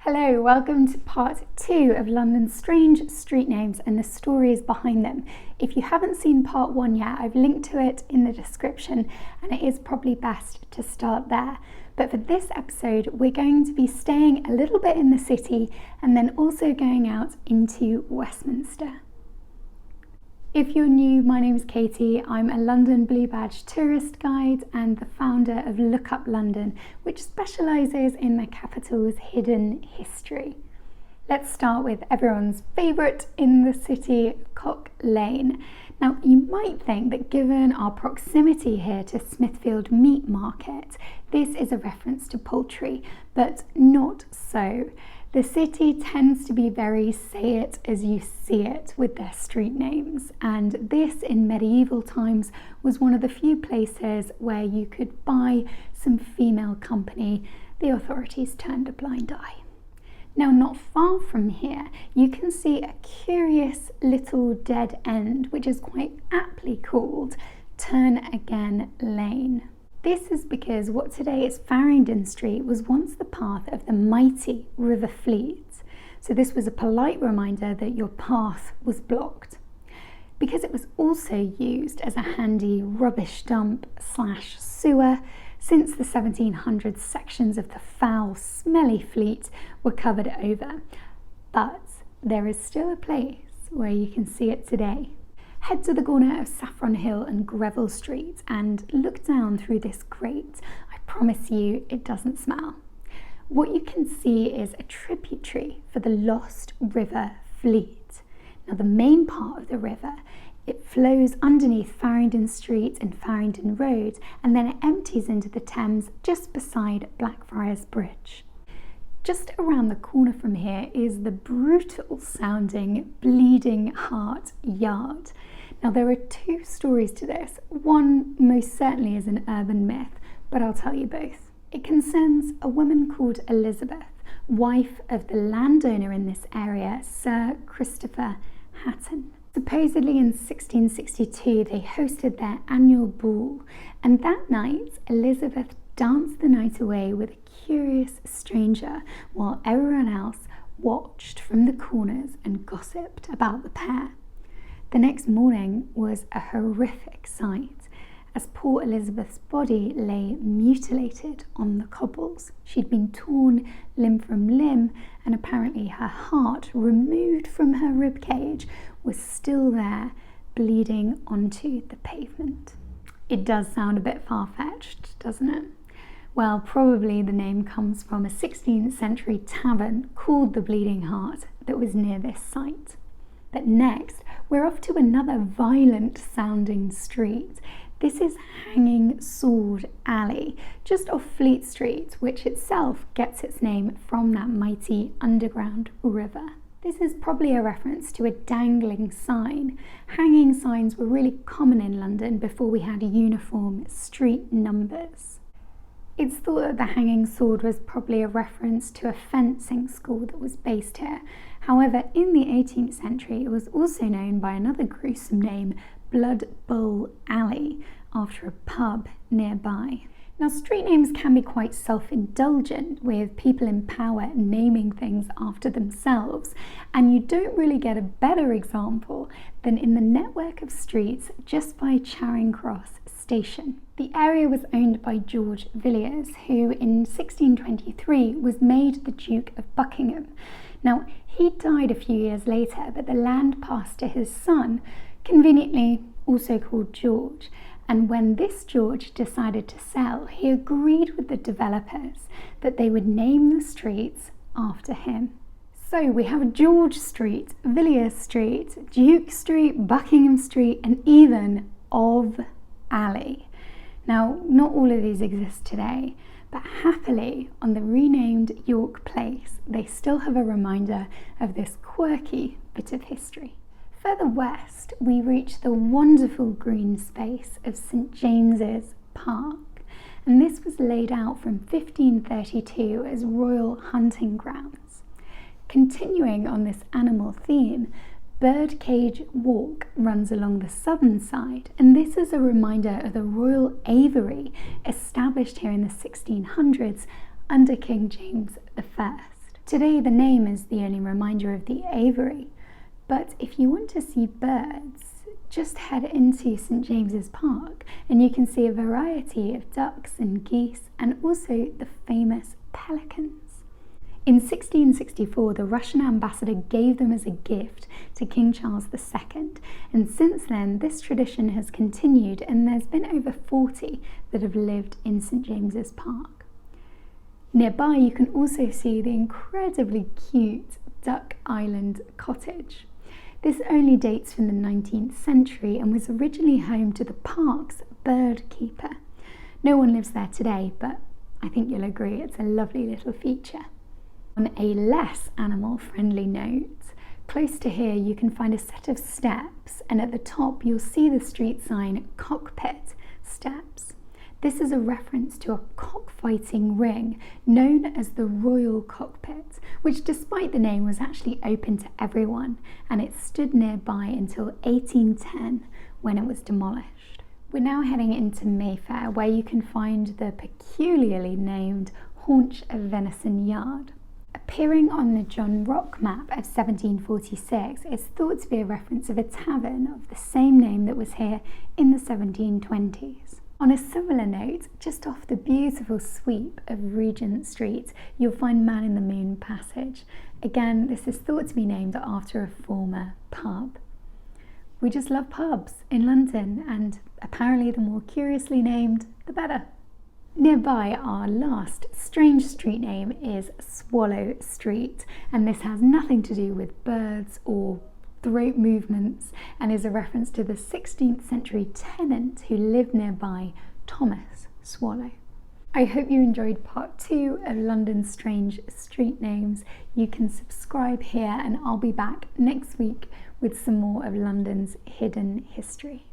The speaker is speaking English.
Hello, welcome to part 2 of London's strange street names and the stories behind them. If you haven't seen part 1 yet, I've linked to it in the description and it is probably best to start there. But for this episode, we're going to be staying a little bit in the city and then also going out into Westminster. If you're new, my name is Katie. I'm a London Blue Badge tourist guide and the founder of Look Up London, which specialises in the capital's hidden history. Let's start with everyone's favourite in the city, Cockpit Lane. Now, you might think that given our proximity here to Smithfield Meat Market, this is a reference to poultry, but not so. The city tends to be very say it as you see it with their street names, and this in medieval times was one of the few places where you could buy some female company. The authorities turned a blind eye. Now, not far from here, you can see a curious little dead end, which is quite aptly called Turnagain Lane. This is because what today is Farringdon Street was once the path of the mighty River Fleet. So this was a polite reminder that your path was blocked. Because it was also used as a handy rubbish dump / sewer, since the 1700s sections of the foul, smelly Fleet were covered over. But there is still a place where you can see it today. Head to the corner of Saffron Hill and Greville Street and look down through this grate. I promise you it doesn't smell. What you can see is a tributary for the lost River Fleet. Now, the main part of the river, it flows underneath Farringdon Street and Farringdon Road, and then it empties into the Thames just beside Blackfriars Bridge. Just around the corner from here is the brutal sounding Bleeding Heart Yard. Now, there are two stories to this. One most certainly is an urban myth, but I'll tell you both. It concerns a woman called Elizabeth, wife of the landowner in this area, Sir Christopher Hatton. Supposedly in 1662, they hosted their annual ball, and that night, Elizabeth danced the night away with a curious stranger while everyone else watched from the corners and gossiped about the pair. The next morning was a horrific sight as poor Elizabeth's body lay mutilated on the cobbles. She'd been torn limb from limb, and apparently her heart, removed from her ribcage, was still there, bleeding onto the pavement. It does sound a bit far-fetched, doesn't it? Well, probably the name comes from a 16th century tavern called the Bleeding Heart that was near this site. But next, we're off to another violent sounding street. This is Hanging Sword Alley, just off Fleet Street, which itself gets its name from that mighty underground river. This is probably a reference to a dangling sign. Hanging signs were really common in London before we had uniform street numbers. It's thought that the hanging sword was probably a reference to a fencing school that was based here. However, in the 18th century, it was also known by another gruesome name, Blood Bowl Alley, after a pub nearby. Now, street names can be quite self-indulgent, with people in power naming things after themselves, and you don't really get a better example than in the network of streets just by Charing Cross Station. The area was owned by George Villiers, who in 1623 was made the Duke of Buckingham. Now, he died a few years later, but the land passed to his son, conveniently also called George. And when this George decided to sell, he agreed with the developers that they would name the streets after him. So we have George Street, Villiers Street, Duke Street, Buckingham Street, and even Of Alley. Now, not all of these exist today, but happily on the renamed York Place, they still have a reminder of this quirky bit of history. Further west, we reach the wonderful green space of St James's Park, and this was laid out from 1532 as royal hunting grounds. Continuing on this animal theme, Birdcage Walk runs along the southern side, and this is a reminder of the royal aviary established here in the 1600s under King James I. Today the name is the only reminder of the aviary, but if you want to see birds, just head into St James's Park and you can see a variety of ducks and geese and also the famous pelicans. In 1664, the Russian ambassador gave them as a gift to King Charles II, and since then this tradition has continued and there's been over 40 that have lived in St James's Park. Nearby you can also see the incredibly cute Duck Island cottage. This only dates from the 19th century and was originally home to the park's bird keeper. No one lives there today, but I think you'll agree it's a lovely little feature. On a less animal-friendly note, close to here you can find a set of steps, and at the top you'll see the street sign Cockpit Steps. This is a reference to a cockfighting ring known as the Royal Cockpit, which despite the name was actually open to everyone, and it stood nearby until 1810 when it was demolished. We're now heading into Mayfair, where you can find the peculiarly named Haunch of Venison Yard. Appearing on the John Rock map of 1746, it's thought to be a reference of a tavern of the same name that was here in the 1720s. On a similar note, just off the beautiful sweep of Regent Street, you'll find Man in the Moon Passage. Again, this is thought to be named after a former pub. We just love pubs in London, and apparently the more curiously named, the better. Nearby, our last strange street name is Swallow Street, and this has nothing to do with birds or throat movements and is a reference to the 16th century tenant who lived nearby, Thomas Swallow. I hope you enjoyed part 2 of London's strange street names. You can subscribe here and I'll be back next week with some more of London's hidden history.